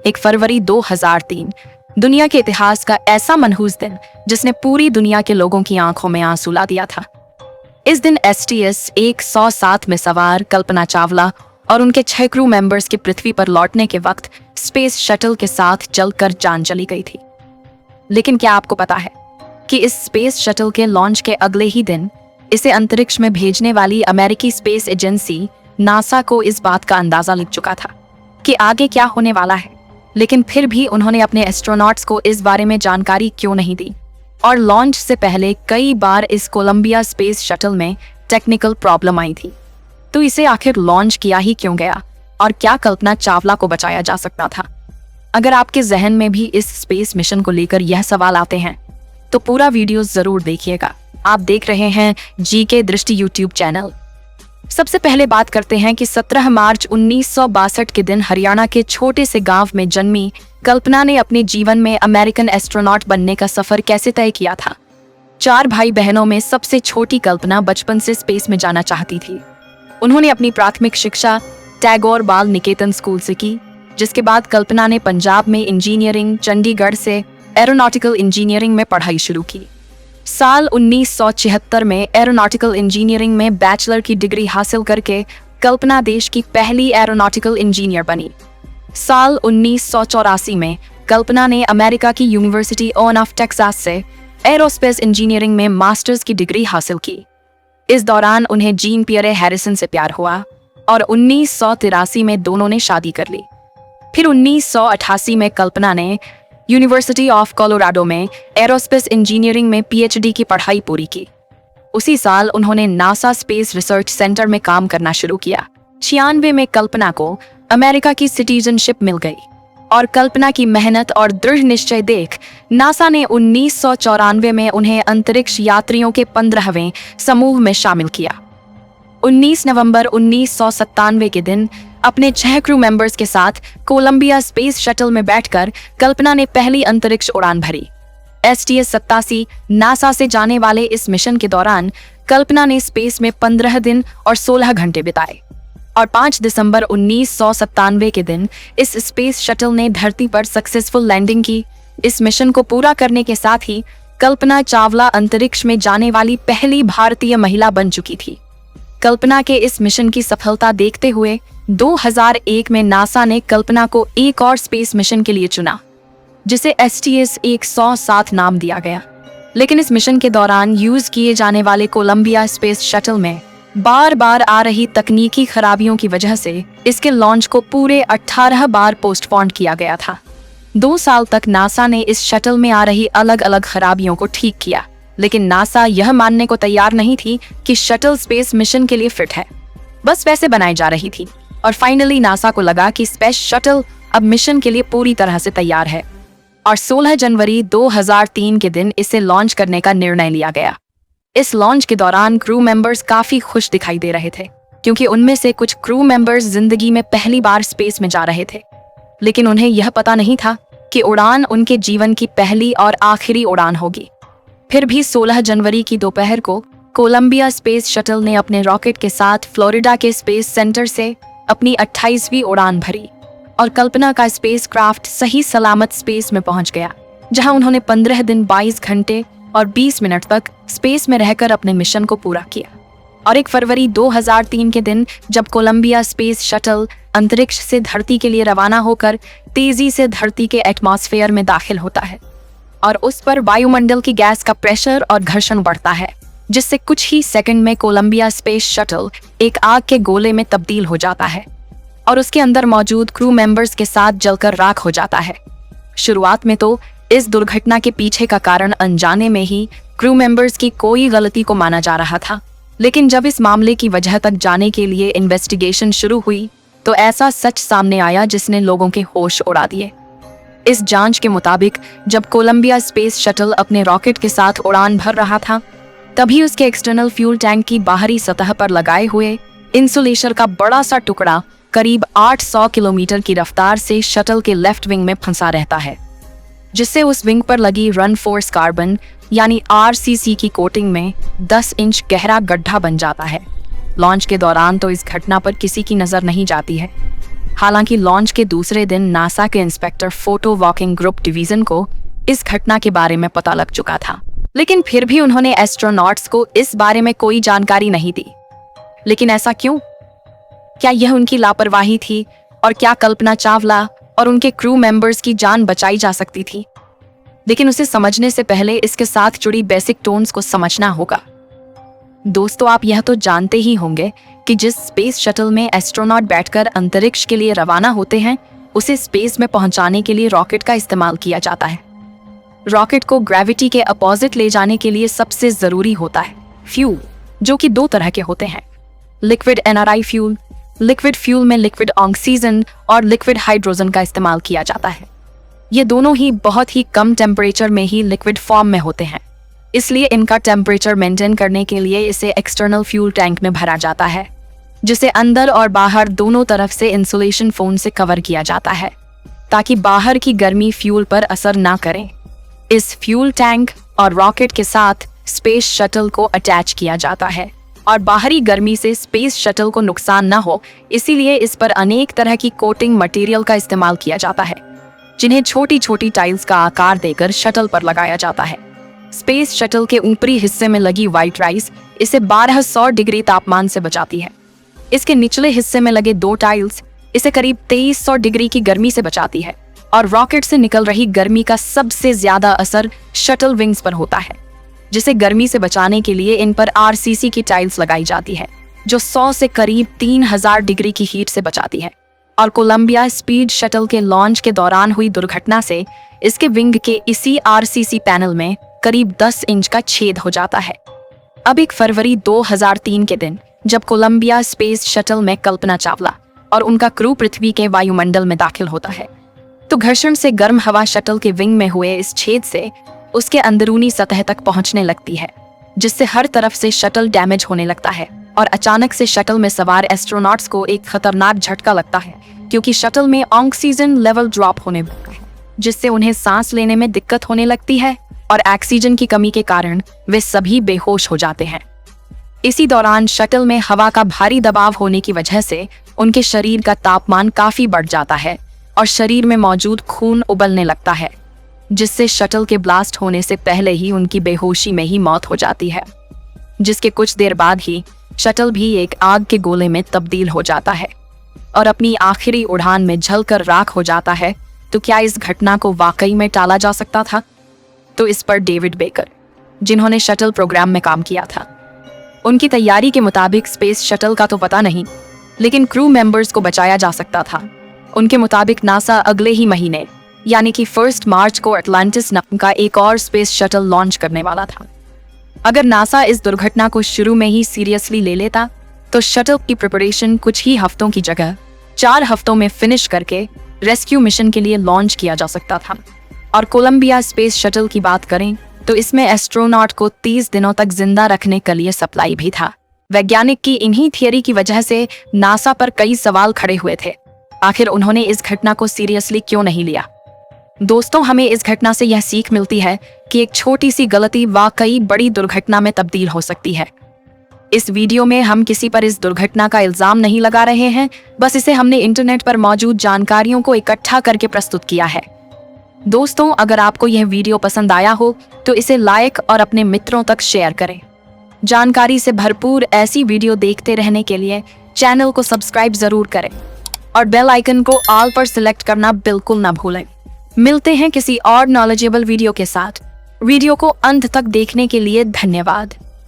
1 फरवरी 2003 दुनिया के इतिहास का ऐसा मनहूस दिन जिसने पूरी दुनिया के लोगों की आंखों में आंसू ला दिया था। इस दिन STS 107 में सवार कल्पना चावला और उनके 6 क्रू मेंबर्स के पृथ्वी पर लौटने के वक्त स्पेस शटल के साथ जलकर जान चली गई थी। लेकिन क्या आपको पता है कि इस स्पेस शटल के लॉन्च के अगले ही दिन इसे अंतरिक्ष में भेजने वाली अमेरिकी स्पेस एजेंसी नासा को इस बात का अंदाजा लग चुका था कि आगे क्या होने वाला है, लेकिन फिर भी उन्होंने अपने एस्ट्रोनॉट्स को इस बारे में जानकारी क्यों नहीं दी। और लॉन्च से पहले कई बार इस कोलंबिया स्पेस शटल में टेक्निकल प्रॉब्लम आई थी, तो इसे आखिर लॉन्च किया ही क्यों गया और क्या कल्पना चावला को बचाया जा सकता था? अगर आपके जहन में भी इस स्पेस मिशन को लेकर यह सवाल आते हैं तो पूरा वीडियो जरूर देखिएगा। आप देख रहे हैं GK दृष्टि यूट्यूब चैनल। सबसे पहले बात करते हैं कि 17 मार्च 1962 के दिन हरियाणा के छोटे से गांव में जन्मी कल्पना ने अपने जीवन में अमेरिकन एस्ट्रोनॉट बनने का सफर कैसे तय किया था। 4 भाई बहनों में सबसे छोटी कल्पना बचपन से स्पेस में जाना चाहती थी। उन्होंने अपनी प्राथमिक शिक्षा टैगोर बाल निकेतन स्कूल से की, जिसके बाद कल्पना ने पंजाब में इंजीनियरिंग, चंडीगढ़ से एरोनॉटिकल इंजीनियरिंग में पढ़ाई शुरू की। साल 1976 में एरोनॉटिकल इंजीनियरिंग में बैचलर की डिग्री हासिल करके कल्पना देश की पहली एरोनॉटिकल इंजीनियर बनी। साल 1984 में कल्पना ने अमेरिका की यूनिवर्सिटी ऑफ टेक्सास से एरोस्पेस इंजीनियरिंग में मास्टर्स की डिग्री हासिल की। इस दौरान उन्हें जीन पियरे हैरिसन से प्यार हुआ और 1983 में दोनों ने शादी कर ली। फिर 1988 में कल्पना ने यूनिवर्सिटी ऑफ कोलोराडो में एरोस्पेस इंजीनियरिंग में PhD की पढ़ाई पूरी की। उसी साल उन्होंने नासा स्पेस रिसर्च सेंटर में काम करना शुरू किया। 96 में कल्पना को अमेरिका की सिटीजनशिप मिल गई और कल्पना की मेहनत और दृढ़ निश्चय देख नासा ने 1994 में उन्हें अंतरिक्ष यात्रियों के 15वें समूह में शामिल किया। 19 नवंबर 1997 के दिन अपने 6 क्रू मेंबर्स के साथ कोलंबिया स्पेस शटल में बैठकर कल्पना ने पहली अंतरिक्ष उड़ान भरी। STS 87 नासा से जाने वाले इस मिशन के दौरान कल्पना ने स्पेस में 15 दिन और 16 घंटे बिताए और 5 दिसंबर 1997 के दिन इस स्पेस शटल ने धरती पर सक्सेसफुल लैंडिंग की। इस मिशन को पूरा करने के साथ ही कल्पना चावला अंतरिक्ष में जाने वाली पहली भारतीय महिला बन चुकी थी। कल्पना के इस मिशन की सफलता देखते हुए 2001 में नासा ने कल्पना को एक और स्पेस मिशन के लिए चुना, जिसे STS 107 नाम दिया गया। लेकिन इस मिशन के दौरान यूज किए जाने वाले कोलंबिया स्पेस शटल में बार बार आ रही तकनीकी खराबियों की वजह से इसके लॉन्च को पूरे 18 बार पोस्टपोन किया गया था। 2 साल तक नासा ने इस शटल में आ रही अलग अलग खराबियों को ठीक किया, लेकिन नासा यह मानने को तैयार नहीं थी कि शटल स्पेस मिशन के लिए फिट है, बस वैसे बनाई जा रही थी। और फाइनली नासा को लगा कि स्पेस शटल अब मिशन के लिए पूरी तरह से तैयार है और 16 जनवरी 2003 के दिन इसे लॉन्च करने का निर्णय लिया गया। इस लॉन्च के दौरान क्रू मेंबर्स काफी खुश दिखाई दे रहे थे, क्योंकि उनमें से कुछ क्रू मेंबर्स जिंदगी में पहली बार स्पेस में जा रहे थे। लेकिन उन्हें यह पता नहीं था कि उड़ान उनके जीवन की पहली और आखिरी उड़ान होगी। फिर भी 16 जनवरी की दोपहर को कोलंबिया स्पेस शटल ने अपने रॉकेट के साथ फ्लोरिडा के स्पेस सेंटर से अपनी 28वीं उड़ान भरी और कल्पना का स्पेस क्राफ्ट सही सलामत स्पेस में पहुंच गया, जहां उन्होंने 15 दिन 22 घंटे और 20 मिनट तक स्पेस में रहकर अपने मिशन को पूरा किया। और 1 फरवरी 2003 के दिन जब कोलंबिया स्पेस शटल अंतरिक्ष से धरती के लिए रवाना होकर तेजी से धरती के एटमॉस्फेयर में दाखिल होता है और उस पर वायुमंडल की गैस का प्रेशर और घर्षण बढ़ता है, जिससे कुछ ही सेकंड में कोलंबिया स्पेस शटल एक आग के गोले में तब्दील हो जाता है और उसके अंदर मौजूद क्रू मेंबर्स के साथ जलकर राख हो जाता है। शुरुआत में तो इस दुर्घटना के पीछे का कारण अनजाने में ही क्रू मेंबर्स की कोई गलती को माना जा रहा था, लेकिन जब इस मामले की वजह तक जाने के लिए इन्वेस्टिगेशन शुरू हुई तो ऐसा सच सामने आया जिसने लोगों के होश उड़ा दिए। इस जांच के मुताबिक जब कोलंबिया स्पेस शटल अपने रॉकेट के साथ उड़ान भर रहा था, तभी उसके एक्सटर्नल फ्यूल टैंक की बाहरी सतह पर लगाए हुए इंसुलेशन का बड़ा सा टुकड़ा करीब 800 किलोमीटर की रफ्तार से शटल के लेफ्ट विंग में फंसा रहता है, जिससे उस विंग पर लगी रन फोर्स कार्बन यानी RCC की कोटिंग में 10 इंच गहरा गड्ढा बन जाता है। लॉन्च के दौरान तो इस घटना पर किसी की नजर नहीं जाती है, हालांकि लॉन्च के दूसरे दिन नासा के inspector photo walking group division को इस घटना के बारे में पता लग चुका था, लेकिन फिर भी उन्होंने एस्ट्रोनॉट्स को इस बारे में कोई जानकारी नहीं दी। लेकिन ऐसा क्यों? क्या यह उनकी लापरवाही थी, और क्या कल्पना चावला और उनके क्रू मेंबर्स की जान बचाई जा सकती थी? लेकिन उसे समझने से पहले इसके साथ जुड़ी बेसिक टोन्स को समझना होगा। दोस्तों, आप यह तो जानते ही होंगे कि जिस स्पेस शटल में एस्ट्रोनॉट बैठकर अंतरिक्ष के लिए रवाना होते हैं, उसे स्पेस में पहुंचाने के लिए रॉकेट का इस्तेमाल किया जाता है। रॉकेट को ग्रेविटी के अपोजिट ले जाने के लिए सबसे जरूरी होता है फ्यूल, जो कि दो तरह के होते हैं, liquid NRI fuel. Liquid fuel में लिक्विड ऑक्सीजन और लिक्विड हाइड्रोजन का इस्तेमाल किया जाता है। ये दोनों ही बहुत ही कम टेम्परेचर में ही लिक्विड फॉर्म में होते हैं, इसलिए इनका टेम्परेचर मेंटेन करने के लिए इसे एक्सटर्नल फ्यूल टैंक में भरा जाता है, जिसे अंदर और बाहर दोनों तरफ से इंसुलेशन फोम से कवर किया जाता है, ताकि बाहर की गर्मी फ्यूल पर असर ना करे। इस फ्यूल टैंक और रॉकेट के साथ स्पेस शटल को अटैच किया जाता है, और बाहरी गर्मी से स्पेस शटल को नुकसान न हो, इसीलिए इस पर अनेक तरह की कोटिंग मटेरियल का इस्तेमाल किया जाता है, जिन्हें छोटी छोटी टाइल्स का आकार देकर शटल पर लगाया जाता है। स्पेस शटल के ऊपरी हिस्से में लगी व्हाइट राइस इसे 1200 डिग्री तापमान से बचाती है। इसके निचले हिस्से में लगे दो टाइल्स इसे करीब 2300 डिग्री की गर्मी से बचाती है, और रॉकेट से निकल रही गर्मी का सबसे ज्यादा असर शटल विंग्स पर होता है, जिसे गर्मी से बचाने के लिए इन पर RCC की टाइल्स लगाई जाती है, जो 100 से करीब 3000 डिग्री की हीट से बचाती है। और कोलंबिया स्पीड शटल के लॉन्च के दौरान हुई दुर्घटना से इसके विंग के इसी RCC पैनल में करीब 10 इंच का छेद हो जाता है। अब 1 फरवरी 2003 के दिन जब कोलंबिया स्पेस शटल में कल्पना चावला और उनका क्रू पृथ्वी के वायुमंडल में दाखिल होता है, तो घर्षण से गर्म हवा शटल के विंग में हुए इस छेद से उसके अंदरूनी सतह तक पहुंचने लगती है, जिससे हर तरफ से शटल डैमेज होने लगता है, और अचानक से शटल में सवार एस्ट्रोनॉट्स को एक खतरनाक झटका लगता है, क्योंकि शटल में ऑक्सीजन लेवल ड्रॉप होने लगता है, जिससे उन्हें सांस लेने में दिक्कत होने लगती है, और ऑक्सीजन की कमी के कारण वे सभी बेहोश हो जाते हैं। इसी दौरान शटल में हवा का भारी दबाव होने की वजह से उनके शरीर का तापमान काफी बढ़ जाता है, और शरीर में मौजूद खून उबलने लगता है, जिससे शटल के ब्लास्ट होने से पहले ही उनकी बेहोशी में ही मौत हो जाती है। जिसके कुछ देर बाद ही शटल भी एक आग के गोले में तब्दील हो जाता है और अपनी आखिरी उड़ान में जलकर राख हो जाता है। तो क्या इस घटना को वाकई में टाला जा सकता था? तो इस पर डेविड बेकर, जिन्होंने शटल प्रोग्राम में काम किया था, उनकी तैयारी के मुताबिक स्पेस शटल का तो पता नहीं, लेकिन क्रू मेंबर्स को बचाया जा सकता था। उनके मुताबिक नासा अगले ही महीने यानी कि 1 मार्च को अटलांटिस नाम का एक और स्पेस शटल लॉन्च करने वाला था। अगर नासा इस दुर्घटना को शुरू में ही सीरियसली ले लेता तो शटल की प्रिपरेशन कुछ ही हफ्तों की जगह 4 हफ्तों में फिनिश करके रेस्क्यू मिशन के लिए लॉन्च किया जा सकता था। और कोलंबिया स्पेस शटल की बात करें तो इसमें एस्ट्रोनॉट को 30 दिनों तक जिंदा रखने के लिए सप्लाई भी था। वैज्ञानिक की इन्हीं थियरी की वजह से नासा पर कई सवाल खड़े हुए थे। आखिर उन्होंने इस घटना को सीरियसली क्यों नहीं लिया? दोस्तों, हमें इस घटना से यह सीख मिलती है कि एक छोटी सी गलती वाकई बड़ी दुर्घटना में तब्दील हो सकती है। इस वीडियो में हम किसी पर इस दुर्घटना का इल्जाम नहीं लगा रहे हैं, बस इसे हमने इंटरनेट पर मौजूद जानकारियों को इकट्ठा करके प्रस्तुत किया है। दोस्तों, अगर आपको यह वीडियो पसंद आया हो तो इसे लाइक और अपने मित्रों तक शेयर करें। जानकारी से भरपूर ऐसी वीडियो देखते रहने के लिए चैनल को सब्सक्राइब जरूर करें और बेल आइकन को ऑल पर सिलेक्ट करना बिल्कुल ना भूलें। मिलते हैं किसी और नॉलेजेबल वीडियो के साथ। वीडियो को अंत तक देखने के लिए धन्यवाद।